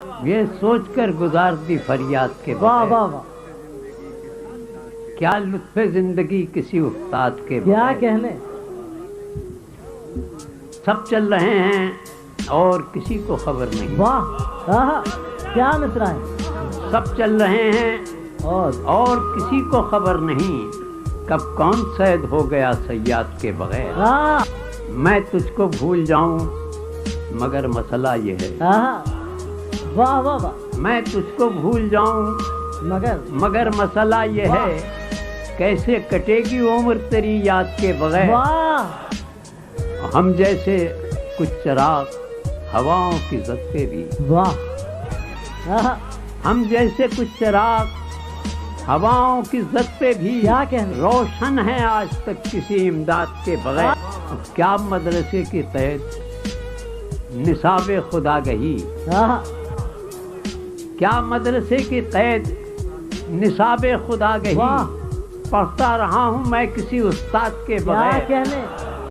یہ سوچ کر گزار دی فریاد کے واہ بغیر واہ واہ، کیا لطف زندگی کسی استاد کے کیا بغیر کہنے. سب چل رہے ہیں اور کسی کو خبر نہیں. واہ آہا، کیا مصرع ہے. سب چل رہے ہیں اور کسی کو خبر نہیں کب کون سید ہو گیا صیاد کے بغیر. آہا میں تجھ کو بھول جاؤں مگر مسئلہ یہ ہے. آہا، واہ واہ واہ، میں تجھ کو بھول جاؤں مگر مسئلہ یہ ہے کیسے کٹے گی عمر تیری یاد کے بغیر. واہ ہم جیسے کچھ چراغ ہواؤں کی زد پہ بھی واہ آہا، ہم جیسے کچھ چراغ ہواؤں کی زد پہ بھی کیا کہنے. روشن ہے آج تک کسی امداد کے بغیر. اب کیا مدرسے کی قید نصاب خدا گہی، آہا، کیا مدرسے کی قید نصاب خدا گہی. واہ، پڑھتا رہا ہوں میں کسی استاد کے کیا بغیر. کہنے.